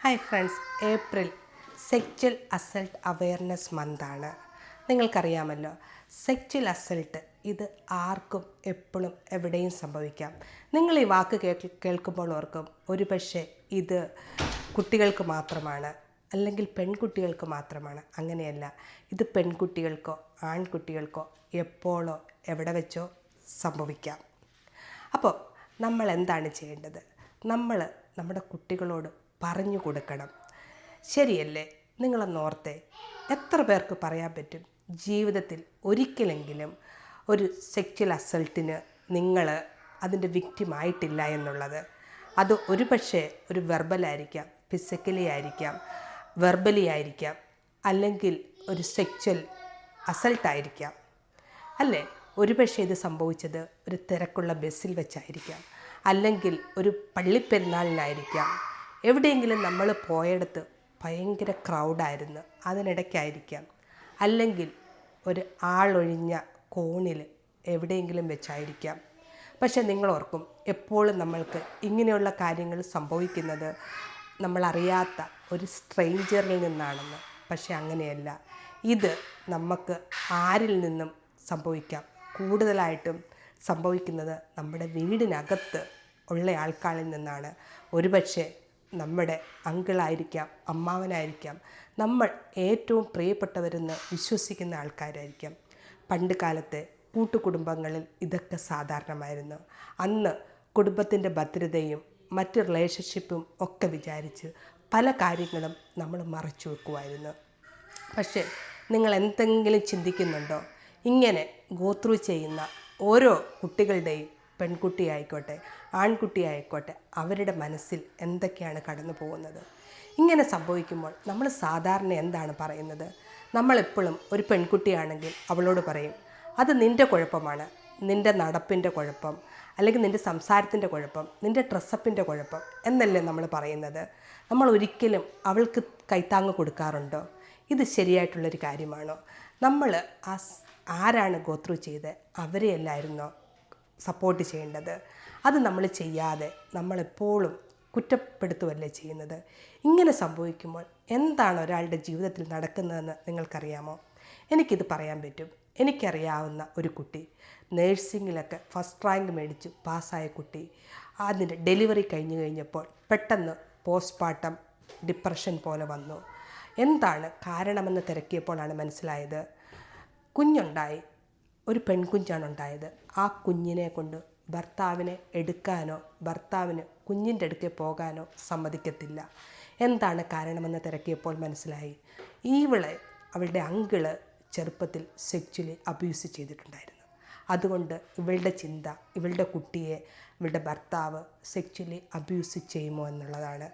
Hi friends, April sexual assault awareness മന്താണ്. നിങ്ങൾക്കറിയാമല്ലോ, sexual assault ഇത് ആർക്കും എപ്പോഴും എവിടെയും സംഭവിക്കാം. നിങ്ങൾ ഈ വാക്ക് കേൾക്കുമ്പോൾ ഓർക്കും ഒരുപക്ഷെ ഇത് കുട്ടികൾക്ക് മാത്രമാണ്, അല്ലെങ്കിൽ പെൺകുട്ടികൾക്ക് മാത്രമാണ്. അങ്ങനെയല്ല, ഇത് പെൺകുട്ടികൾക്കോ ആൺകുട്ടികൾക്കോ എപ്പോഴോ എവിടെ വെച്ചോ സംഭവിക്കാം. അപ്പോൾ നമ്മൾ എന്താണ് ചെയ്യേണ്ടത്? നമ്മൾ നമ്മുടെ കുട്ടികളോട് പറഞ്ഞു കൊടുക്കണം. ശരിയല്ലേ? നിങ്ങളൊന്നോർത്തേ, എത്ര പേർക്ക് പറയാൻ പറ്റും ജീവിതത്തിൽ ഒരിക്കലെങ്കിലും ഒരു സെക്ച്വൽ അസൾട്ടിന് നിങ്ങൾ അതിൻ്റെ വിക്റ്റിമായിട്ടില്ല എന്നുള്ളത്? അത് ഒരു പക്ഷേ ഒരു വെർബലായിരിക്കാം, ഫിസിക്കലി ആയിരിക്കാം, വെർബലി ആയിരിക്കാം, അല്ലെങ്കിൽ ഒരു സെക്ച്വൽ അസൾട്ടായിരിക്കാം, അല്ലേ? ഒരുപക്ഷെ ഇത് സംഭവിച്ചത് ഒരു തിരക്കുള്ള ബസ്സിൽ വെച്ചായിരിക്കാം, അല്ലെങ്കിൽ ഒരു പള്ളിപ്പെരുന്നാളിനായിരിക്കാം, എവിടെയെങ്കിലും നമ്മൾ പോയെടുത്ത് ഭയങ്കര ക്രൗഡായിരുന്നു അതിനിടയ്ക്കായിരിക്കാം, അല്ലെങ്കിൽ ഒരു ആളൊഴിഞ്ഞ കോണിൽ എവിടെയെങ്കിലും വെച്ചായിരിക്കാം. പക്ഷെ നിങ്ങളോർക്കും, എപ്പോഴും നമ്മൾക്ക് ഇങ്ങനെയുള്ള കാര്യങ്ങൾ സംഭവിക്കുന്നത് നമ്മളറിയാത്ത ഒരു സ്ട്രേഞ്ചറിൽ നിന്നാണെന്ന്. പക്ഷെ അങ്ങനെയല്ല, ഇത് നമുക്ക് ആരിൽ നിന്നും സംഭവിക്കാം. കൂടുതലായിട്ടും സംഭവിക്കുന്നത് നമ്മുടെ വീടിനകത്ത് ഉള്ള ആൾക്കാരിൽ നിന്നാണ്. ഒരുപക്ഷെ നമ്മുടെ അങ്കിളായിരിക്കാം, അമ്മാവനായിരിക്കാം, നമ്മൾ ഏറ്റവും പ്രിയപ്പെട്ടവരെന്ന് വിശ്വസിക്കുന്ന ആൾക്കാരായിരിക്കാം. പണ്ട് കാലത്തെ കൂട്ടുകുടുംബങ്ങളിൽ ഇതൊക്കെ സാധാരണമായിരുന്നു. അന്ന് കുടുംബത്തിൻ്റെ ഭദ്രതയും മറ്റ് റിലേഷൻഷിപ്പും ഒക്കെ വിചാരിച്ച് പല കാര്യങ്ങളും നമ്മൾ മറച്ചു വെക്കുമായിരുന്നു. പക്ഷേ നിങ്ങൾ എന്തെങ്കിലും ചിന്തിക്കുന്നുണ്ടോ? ഇങ്ങനെ ഗോത്രൂ ചെയ്യുന്ന ഓരോ കുട്ടികളുടെയും, പെൺകുട്ടി ആയിക്കോട്ടെ ആൺകുട്ടി ആയിക്കോട്ടെ, അവരുടെ മനസ്സിൽ എന്തൊക്കെയാണ് കടന്നു പോകുന്നത്? ഇങ്ങനെ സംഭവിക്കുമ്പോൾ നമ്മൾ സാധാരണ എന്താണ് പറയുന്നത്? നമ്മളെപ്പോഴും ഒരു പെൺകുട്ടിയാണെങ്കിൽ അവളോട് പറയും, അത് നിൻ്റെ കുഴപ്പമാണ്, നിൻ്റെ നടപ്പിൻ്റെ കുഴപ്പം, അല്ലെങ്കിൽ നിൻ്റെ സംസാരത്തിൻ്റെ കുഴപ്പം, നിൻ്റെ ഡ്രസ്സപ്പിൻ്റെ കുഴപ്പം എന്നല്ലേ നമ്മൾ പറയുന്നത്. നമ്മൾ ഒരിക്കലും അവൾക്ക് കൈത്താങ്ങ് കൊടുക്കാറുണ്ടോ? ഇത് ശരിയായിട്ടുള്ളൊരു കാര്യമാണോ? നമ്മൾ ആരാണ് ഗോത്രൂ ചെയ്ത് അവരെയല്ലായിരുന്നോ സപ്പോർട്ട് ചെയ്യേണ്ടത്? അത് നമ്മൾ ചെയ്യാതെ നമ്മളെപ്പോഴും കുറ്റപ്പെടുത്തുകയല്ലേ ചെയ്യുന്നത്. ഇങ്ങനെ സംഭവിക്കുമ്പോൾ എന്താണ് ഒരാളുടെ ജീവിതത്തിൽ നടക്കുന്നതെന്ന് നിങ്ങൾക്കറിയാമോ? എനിക്കിത് പറയാൻ പറ്റും. എനിക്കറിയാവുന്ന ഒരു കുട്ടി, നേഴ്സിങ്ങിലൊക്കെ ഫസ്റ്റ് റാങ്ക് മേടിച്ച് പാസ്സായ കുട്ടി, അതിൻ്റെ ഡെലിവറി കഴിഞ്ഞപ്പോൾ പെട്ടെന്ന് പോസ്റ്റ്മോർട്ടം ഡിപ്രഷൻ പോലെ വന്നു. എന്താണ് കാരണമെന്ന് തിരക്കിയപ്പോഴാണ് മനസ്സിലായത്, കുഞ്ഞുണ്ടായി, ഒരു പെൺകുഞ്ഞാണ് ഉണ്ടായത്. ആ കുഞ്ഞിനെ കൊണ്ട് ഭർത്താവിനെ എടുക്കാനോ ഭർത്താവിന് കുഞ്ഞിൻ്റെ അടുക്കെ പോകാനോ സമ്മതിക്കത്തില്ല. എന്താണ് കാരണമെന്ന് തിരക്കിയപ്പോൾ മനസ്സിലായി, അവളുടെ അങ്കിള് ചെറുപ്പത്തിൽ സെക്ച്വലി അബ്യൂസ് ചെയ്തിട്ടുണ്ടായിരുന്നു. അതുകൊണ്ട് ഇവളുടെ ചിന്ത, ഇവളുടെ കുട്ടിയെ ഇവളുടെ ഭർത്താവ് സെക്ച്വലി അബ്യൂസ് ചെയ്യുമോ എന്നുള്ളതാണ്.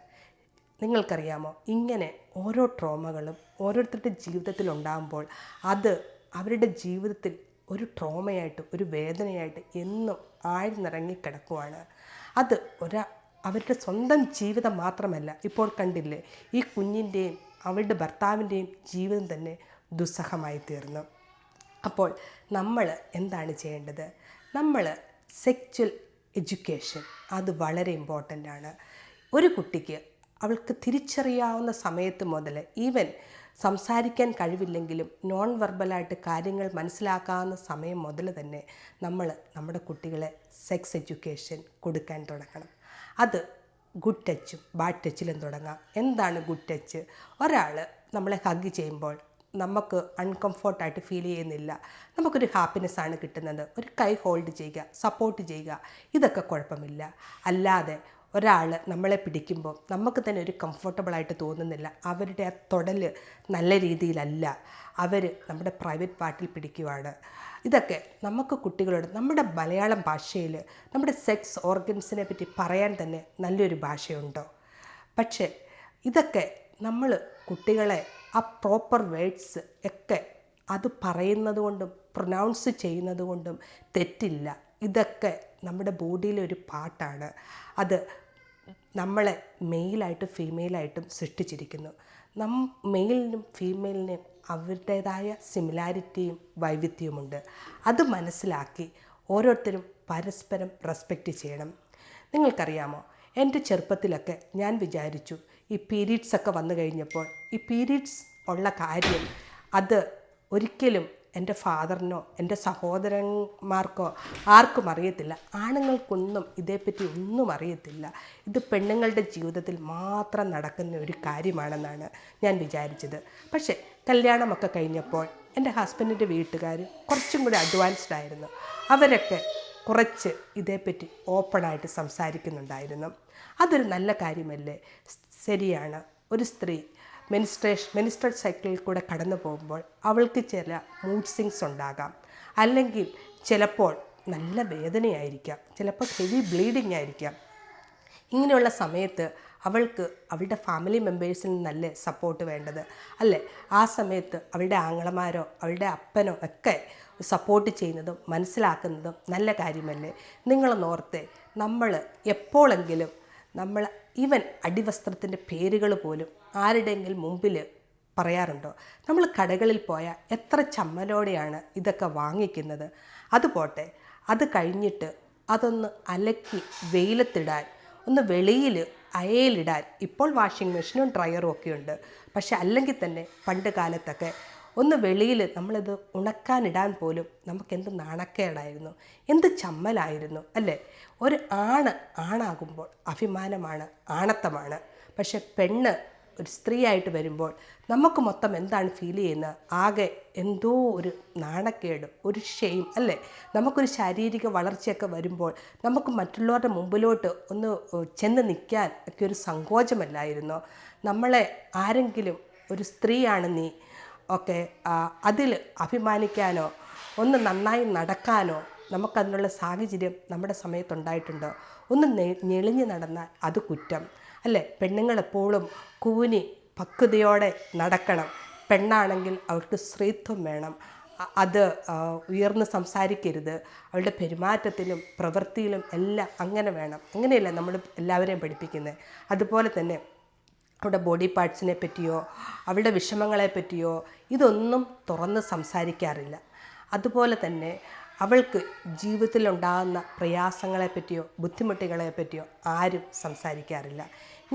നിങ്ങൾക്കറിയാമോ, ഇങ്ങനെ ഓരോ ട്രോമകളും ഓരോരുത്തരുടെ ജീവിതത്തിൽ ഉണ്ടാകുമ്പോൾ അത് അവരുടെ ജീവിതത്തിൽ ഒരു ട്രോമയായിട്ട്, ഒരു വേദനയായിട്ട് എന്നും ആഴ്ന്നിറങ്ങിക്കിടക്കുവാണ്. അത് അവരുടെ സ്വന്തം ജീവിതം മാത്രമല്ല, ഇപ്പോൾ കണ്ടില്ലേ, ഈ കുഞ്ഞിൻ്റെയും അവളുടെ ഭർത്താവിൻ്റെയും ജീവിതം തന്നെ ദുസ്സഹമായി തീർന്നു. അപ്പോൾ നമ്മൾ എന്താണ് ചെയ്യേണ്ടത്? നമ്മൾ സെക്ച്വൽ എഡ്യൂക്കേഷൻ അത് വളരെ ഇമ്പോർട്ടൻ്റ് ആണ്. ഒരു കുട്ടിക്ക് അവൾക്ക് തിരിച്ചറിയാവുന്ന സമയത്ത് മുതൽ, ഈവൻ സംസാരിക്കാൻ കഴിവില്ലെങ്കിലും നോൺ വെർബലായിട്ട് കാര്യങ്ങൾ മനസ്സിലാക്കാവുന്ന സമയം മുതൽ തന്നെ നമ്മൾ നമ്മുടെ കുട്ടികളെ സെക്സ് എഡ്യൂക്കേഷൻ കൊടുക്കാൻ തുടങ്ങണം. അത് ഗുഡ് ടച്ചും ബാഡ് ടച്ചിലും തുടങ്ങാം. എന്താണ് ഗുഡ് ടച്ച്? ഒരാൾ നമ്മളെ ഹഗ് ചെയ്യുമ്പോൾ നമുക്ക് അൺകംഫോർട്ടായിട്ട് ഫീൽ ചെയ്യുന്നില്ല, നമുക്കൊരു ഹാപ്പിനെസ്സാണ് കിട്ടുന്നത്. ഒരു കൈ ഹോൾഡ് ചെയ്യുക, സപ്പോർട്ട് ചെയ്യുക, ഇതൊക്കെ കുഴപ്പമില്ല. അല്ലാതെ ഒരാൾ നമ്മളെ പിടിക്കുമ്പോൾ നമുക്ക് തന്നെ ഒരു കംഫർട്ടബിളായിട്ട് തോന്നുന്നില്ല, അവരുടെ ആ തൊടൽ നല്ല രീതിയിലല്ല, അവർ നമ്മുടെ പ്രൈവറ്റ് പാർട്ടിൽ പിടിക്കുവാണ്. ഇതൊക്കെ നമുക്ക് കുട്ടികളോട് നമ്മുടെ മലയാളം ഭാഷയിൽ നമ്മുടെ സെക്സ് ഓർഗൻസിനെ പറ്റി പറയാൻ തന്നെ നല്ലൊരു ഭാഷയുണ്ടോ? പക്ഷേ ഇതൊക്കെ നമ്മൾ കുട്ടികളെ ആ പ്രോപ്പർ വേർഡ്സ് ഒക്കെ അത് പറയുന്നത് കൊണ്ടും പ്രൊനൗൺസ് ചെയ്യുന്നത് കൊണ്ടും തെറ്റില്ല. ഇതൊക്കെ നമ്മുടെ ബോഡിയിലെ ഒരു പാർട്ടാണ്. അത് നമ്മളെ മെയിലായിട്ടും ഫീമെയിലായിട്ടും സൃഷ്ടിച്ചിരിക്കുന്നു. മെയിലിനും ഫീമെയിലിനും അവരുടേതായ സിമിലാരിറ്റിയും വൈവിധ്യവുമുണ്ട്. അത് മനസ്സിലാക്കി ഓരോരുത്തരും പരസ്പരം റെസ്പെക്റ്റ് ചെയ്യണം. നിങ്ങൾക്കറിയാമോ, എൻ്റെ ചെറുപ്പത്തിലൊക്കെ ഞാൻ വിചാരിച്ചു ഈ പീരീഡ്സൊക്കെ വന്നു കഴിഞ്ഞപ്പോൾ ഈ പീരീഡ്സ് ഉള്ള കാര്യം അത് ഒരിക്കലും എൻ്റെ ഫാദറിനോ എൻ്റെ സഹോദരന്മാർക്കോ ആർക്കും അറിയത്തില്ല. ആണുങ്ങൾക്കൊന്നും ഇതേപ്പറ്റി ഒന്നും അറിയത്തില്ല. ഇത് പെണ്ണുങ്ങളുടെ ജീവിതത്തിൽ മാത്രം നടക്കുന്ന ഒരു കാര്യമാണെന്നാണ് ഞാൻ വിചാരിച്ചത്. പക്ഷേ കല്യാണമൊക്കെ കഴിഞ്ഞപ്പോൾ എൻ്റെ ഹസ്ബൻഡിൻ്റെ വീട്ടുകാർ കുറച്ചും കൂടി അഡ്വാൻസ്ഡ് ആയിരുന്നു. അവരൊക്കെ കുറച്ച് ഇതേപ്പറ്റി ഓപ്പണായിട്ട് സംസാരിക്കുന്നുണ്ടായിരുന്നു. അതൊരു നല്ല കാര്യമല്ലേ? ശരിയാണ്, ഒരു സ്ത്രീ മെനിസ്ട്രൽ സൈക്കിളിൽ കൂടെ കടന്നു പോകുമ്പോൾ അവൾക്ക് ചില മൂഡ് സ്വിങ്സ് ഉണ്ടാകാം, അല്ലെങ്കിൽ ചിലപ്പോൾ നല്ല വേദനയായിരിക്കാം, ചിലപ്പോൾ ഹെവി ബ്ലീഡിങ് ആയിരിക്കാം. ഇങ്ങനെയുള്ള സമയത്ത് അവൾക്ക് അവളുടെ ഫാമിലി മെമ്പേഴ്സിൽ നിന്നല്ലേ സപ്പോർട്ട് വേണ്ടത് അല്ലേ? ആ സമയത്ത് അവളുടെ ആങ്ങളമാരോ അവളുടെ അപ്പനോ ഒക്കെ സപ്പോർട്ട് ചെയ്യുന്നതും മനസ്സിലാക്കുന്നതും നല്ല കാര്യമല്ലേ? നിങ്ങളൊന്നോർത്തെ, നമ്മൾ എപ്പോഴെങ്കിലും നമ്മൾ ഈവൻ അടിവസ്ത്രത്തിൻ്റെ പേരുകൾ പോലും ആരുടെയെങ്കിലും മുമ്പിൽ പറയാറുണ്ടോ? നമ്മൾ കടകളിൽ പോയാൽ എത്ര ചമ്മലോടെയാണ് ഇതൊക്കെ വാങ്ങിക്കുന്നത്. അതുപോട്ടെ, അത് കഴിഞ്ഞിട്ട് അതൊന്ന് അലക്കി വെയിലത്തിടാൻ, ഒന്ന് വെളിയിൽ അയയിലിടാൻ ഇപ്പോൾ വാഷിംഗ് മെഷീനും ഡ്രയറും ഒക്കെ ഉണ്ട്. പക്ഷെ അല്ലെങ്കിൽ തന്നെ പണ്ട് കാലത്തൊക്കെ ഒന്ന് വെളിയിൽ നമ്മളിത് ഉണക്കാനിടാൻ പോലും നമുക്കെന്ത് നാണക്കേടായിരുന്നു, എന്ത് ചമ്മലായിരുന്നു അല്ലേ? ഒരു ആണാകുമ്പോൾ അഭിമാനമാണ്, ആണത്തമാണ്. പക്ഷെ പെണ്ണ് ഒരു സ്ത്രീയായിട്ട് വരുമ്പോൾ നമുക്ക് മൊത്തം എന്താണ് ഫീൽ ചെയ്യുന്നത്? ആകെ എന്തോ ഒരു നാണക്കേട്, ഒരു ഷെയിം അല്ലേ? നമുക്കൊരു ശാരീരിക വളർച്ചയൊക്കെ വരുമ്പോൾ നമുക്ക് മറ്റുള്ളവരുടെ മുമ്പിലോട്ട് ഒന്ന് ചെന്ന് നിൽക്കാൻ ഒക്കെ ഒരു സങ്കോചമല്ലായിരുന്നോ? നമ്മളെ ആരെങ്കിലും ഒരു സ്ത്രീയാണ് നീ ഒക്കെ അതിൽ അഭിമാനിക്കാനോ ഒന്ന് നന്നായി നടക്കാനോ നമുക്കതിനുള്ള സാഹചര്യം നമ്മുടെ സമയത്തുണ്ടായിട്ടുണ്ടോ? ഒന്ന് ഞെളിഞ്ഞ് നടന്നാൽ അത് കുറ്റം അല്ലേ? പെണ്ണുങ്ങളെപ്പോഴും കൂനി പക്വതയോടെ നടക്കണം. പെണ്ണാണെങ്കിൽ അവൾക്ക് സ്ത്രീത്വം വേണം. അത് ഉയർന്ന് സംസാരിക്കരുത്. അവളുടെ പെരുമാറ്റത്തിലും പ്രവൃത്തിയിലും എല്ലാം അങ്ങനെ വേണം. അങ്ങനെയല്ല നമ്മൾ എല്ലാവരെയും പഠിപ്പിക്കുന്നത്. അതുപോലെ തന്നെ അവളുടെ ബോഡി പാർട്സിനെ പറ്റിയോ അവളുടെ വിഷമങ്ങളെ പറ്റിയോ ഇതൊന്നും തുറന്ന് സംസാരിക്കാറില്ല. അതുപോലെ തന്നെ അവൾക്ക് ജീവിതത്തിലുണ്ടാകുന്ന പ്രയാസങ്ങളെ പറ്റിയോ ബുദ്ധിമുട്ടുകളെ പറ്റിയോ ആരും സംസാരിക്കാറില്ല.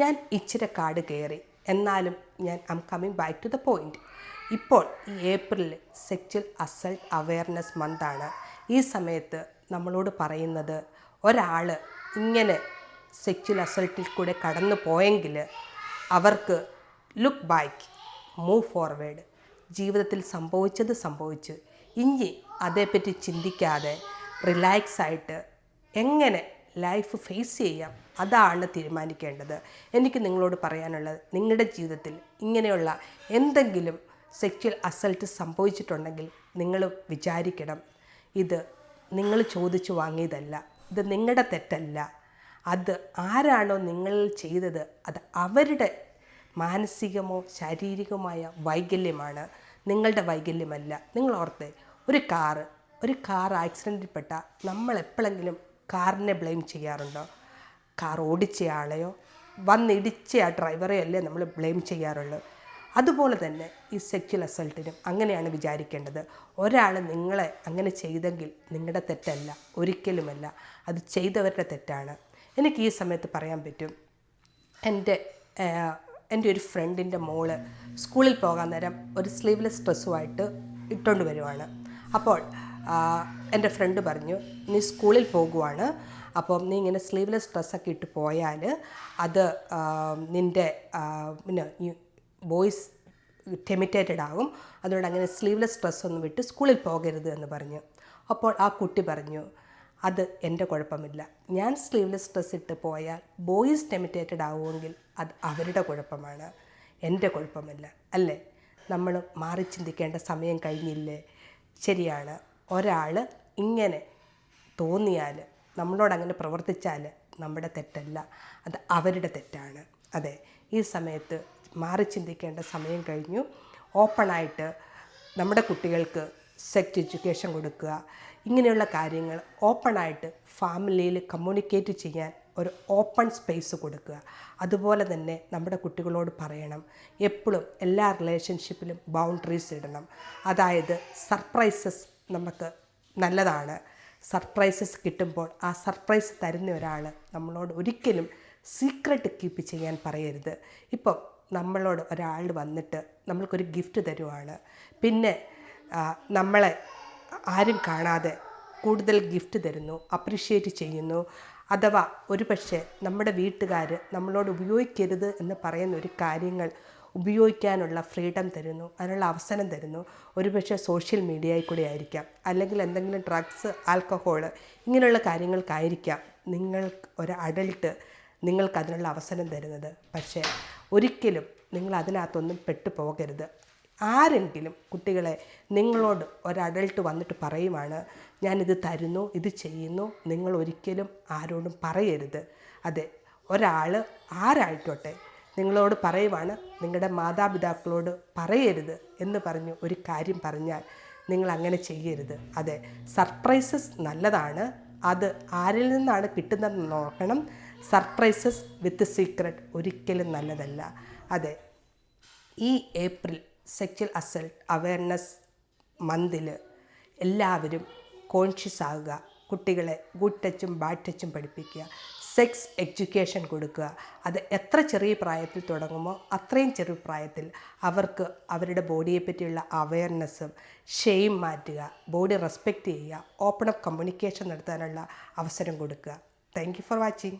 ഞാൻ ഇച്ചിരി കാട് കയറി, എന്നാലും ഞാൻ coming back to the point. ഇപ്പോൾ ഈ ഏപ്രിൽ സെക്ച്വൽ അസൾട്ട് അവെയർനെസ് മന്താണ്. ഈ സമയത്ത് നമ്മളോട് പറയുന്നത്, ഒരാൾ ഇങ്ങനെ സെക്ച്വൽ അസൾട്ടിൽ കൂടെ കടന്നു പോയെങ്കിൽ അവർക്ക് ലുക്ക് ബാക്ക്, മൂവ് ഫോർവേഡ്. ജീവിതത്തിൽ സംഭവിച്ചത് സംഭവിച്ചു, ഇനി അതേപ്പറ്റി ചിന്തിക്കാതെ റിലാക്സായിട്ട് എങ്ങനെ ലൈഫ് ഫേസ് ചെയ്യാം അതാണ് തീരുമാനിക്കേണ്ടത്. എനിക്ക് നിങ്ങളോട് പറയാനുള്ളത്, നിങ്ങളുടെ ജീവിതത്തിൽ ഇങ്ങനെയുള്ള എന്തെങ്കിലും സെക്ച്വൽ അസൾട്ട് സംഭവിച്ചിട്ടുണ്ടെങ്കിൽ നിങ്ങൾ വിചാരിക്കണം, ഇത് നിങ്ങൾ ചോദിച്ചു വാങ്ങിയതല്ല, ഇത് നിങ്ങളുടെ തെറ്റല്ല. അത് ആരാണോ നിങ്ങൾ ചെയ്തത് അത് അവരുടെ മാനസികമോ ശാരീരികമായ വൈകല്യമാണ്, നിങ്ങളുടെ വൈകല്യമല്ല. നിങ്ങൾ ഓർത്തെ, ഒരു കാർ ആക്സിഡൻറ്റിൽപ്പെട്ടാൽ നമ്മൾ എപ്പോഴെങ്കിലും കാറിനെ ബ്ലെയിം ചെയ്യാറുണ്ടോ? കാർ ഓടിച്ചയാളെയോ വന്നിടിച്ച ആ ഡ്രൈവറെയോ അല്ലേ നമ്മൾ ബ്ലെയിം ചെയ്യാറുള്ളൂ. അതുപോലെ തന്നെ ഈ സെക്ച്വൽ അസൾട്ടിനും അങ്ങനെയാണ് വിചാരിക്കേണ്ടത്. ഒരാൾ നിങ്ങളെ അങ്ങനെ ചെയ്തെങ്കിൽ നിങ്ങളുടെ തെറ്റല്ല, ഒരിക്കലുമല്ല, അത് ചെയ്തവരുടെ തെറ്റാണ്. എനിക്ക് ഈ സമയത്ത് പറയാൻ പറ്റും, എൻ്റെ ഒരു ഫ്രണ്ടിൻ്റെ മോള് സ്കൂളിൽ പോകാൻ നേരം ഒരു സ്ലീവ്ലെസ് ഡ്രസ്സുമായിട്ട് ഇട്ടുകൊണ്ട് വരുവാണ്. അപ്പോൾ എൻ്റെ ഫ്രണ്ട് പറഞ്ഞു, നീ സ്കൂളിൽ പോകുവാണ്, അപ്പം നീ ഇങ്ങനെ സ്ലീവ്ലെസ് ഡ്രസ്സൊക്കെ ഇട്ട് പോയാൽ അത് നിൻ്റെ ബോയ്സ് ടെമിറ്റേറ്റഡ് ആകും, അതുകൊണ്ട് അങ്ങനെ സ്ലീവ്ലെസ് ഡ്രസ്സൊന്നും വിട്ട് സ്കൂളിൽ പോകരുത് എന്ന് പറഞ്ഞു. അപ്പോൾ ആ കുട്ടി പറഞ്ഞു, അത് എൻ്റെ കുഴപ്പമില്ല, ഞാൻ സ്ലീവ്ലെസ് ഡ്രസ്സ് ഇട്ട് പോയാൽ ബോയ്സ് ടെമിറ്റേറ്റഡ് ആവുമെങ്കിൽ അത് അവരുടെ കുഴപ്പമാണ്, എൻ്റെ കുഴപ്പമില്ല അല്ലേ? നമ്മൾ മാറി ചിന്തിക്കേണ്ട സമയം കഴിഞ്ഞില്ലേ? ശരിയാണ്, ഒരാൾ ഇങ്ങനെ തോന്നിയാൽ, നമ്മളോടങ്ങനെ പ്രവർത്തിച്ചാൽ നമ്മുടെ തെറ്റല്ല, അത് അവരുടെ തെറ്റാണ്. അതെ, ഈ സമയത്ത് മാറി ചിന്തിക്കേണ്ട സമയം കഴിഞ്ഞു. ഓപ്പണായിട്ട് നമ്മുടെ കുട്ടികൾക്ക് സെക്സ് എഡ്യൂക്കേഷൻ കൊടുക്കുക, ഇങ്ങനെയുള്ള കാര്യങ്ങൾ ഓപ്പണായിട്ട് ഫാമിലിയിൽ കമ്മ്യൂണിക്കേറ്റ് ചെയ്യാൻ ഒരു ഓപ്പൺ സ്പേസ് കൊടുക്കുക. അതുപോലെ തന്നെ നമ്മുടെ കുട്ടികളോട് പറയണം, എപ്പോഴും എല്ലാ റിലേഷൻഷിപ്പിലും ബൗണ്ടറീസ് ഇടണം. അതായത് സർപ്രൈസസ് നമുക്ക് നല്ലതാണ്. സർപ്രൈസസ് കിട്ടുമ്പോൾ ആ സർപ്രൈസ് തരുന്ന ഒരാൾ നമ്മളോട് ഒരിക്കലും സീക്രട്ട് കീപ്പ് ചെയ്യാൻ പറയരുത്. ഇപ്പം നമ്മളോട് ഒരാൾ വന്നിട്ട് നമ്മൾക്കൊരു ഗിഫ്റ്റ് തരുവാണ്, പിന്നെ നമ്മളെ ആരും കാണാതെ കൂടുതൽ ഗിഫ്റ്റ് തരുന്നു, അപ്രിഷ്യേറ്റ് ചെയ്യുന്നു, അഥവാ ഒരു പക്ഷേ നമ്മുടെ വീട്ടുകാർ നമ്മളോട് ഉപയോഗിക്കരുത് എന്ന് പറയുന്ന ഒരു കാര്യങ്ങൾ ഉപയോഗിക്കാനുള്ള ഫ്രീഡം തരുന്നു, അതിനുള്ള അവസരം തരുന്നു. ഒരുപക്ഷെ സോഷ്യൽ മീഡിയയിൽ കൂടെ ആയിരിക്കാം, അല്ലെങ്കിൽ എന്തെങ്കിലും ഡ്രഗ്സ്, ആൽക്കഹോൾ ഇങ്ങനെയുള്ള കാര്യങ്ങൾക്കായിരിക്കാം നിങ്ങൾ ഒരു അഡൾട്ട് നിങ്ങൾക്കതിനുള്ള അവസരം തരുന്നത്. പക്ഷേ ഒരിക്കലും നിങ്ങൾ അതിനകത്തൊന്നും പെട്ടു പോകരുത്. ആരെങ്കിലും കുട്ടികളെ നിങ്ങളോട് ഒരു അഡൾട്ട് വന്നിട്ട് പറയുവാണ് ഞാനിത് തരുന്നു, ഇത് ചെയ്യുന്നു, നിങ്ങൾ ഒരിക്കലും ആരോടും പറയരുത്. അതെ, ഒരാൾ ആരായിക്കോട്ടെ നിങ്ങളോട് പറയുവാണ് നിങ്ങളുടെ മാതാപിതാക്കളോട് പറയരുത് എന്ന് പറഞ്ഞ് ഒരു കാര്യം പറഞ്ഞാൽ നിങ്ങൾ അങ്ങനെ ചെയ്യരുത്. അതെ, സർപ്രൈസസ് നല്ലതാണ്, അത് ആരിൽ നിന്നാണ് കിട്ടുന്നതെന്ന് നോക്കണം. സർപ്രൈസസ് വിത്ത് സീക്രട്ട് ഒരിക്കലും നല്ലതല്ല. അതെ, ഈ ഏപ്രിൽ സെക്ച്വൽ അസൾട്ട് അവയർനെസ് മന്തിൽ എല്ലാവരും കോൺഷ്യസ് ആകുക. കുട്ടികളെ ഗുഡ് ടച്ചും ബാഡ് ടച്ചും പഠിപ്പിക്കുക, സെക്സ് എഡ്യൂക്കേഷൻ കൊടുക്കുക. അത് എത്ര ചെറിയ പ്രായത്തിൽ തുടങ്ങുമോ അത്രയും ചെറിയ പ്രായത്തിൽ അവർക്ക് അവരുടെ ബോഡിയെ പറ്റിയുള്ള അവയർനെസ്സും ഷെയിം മാറ്റുക, ബോഡി റെസ്പെക്റ്റ് ചെയ്യുക, ഓപ്പൺ അപ്പ് കമ്മ്യൂണിക്കേഷൻ നടത്താനുള്ള അവസരം കൊടുക്കുക. Thank you for watching.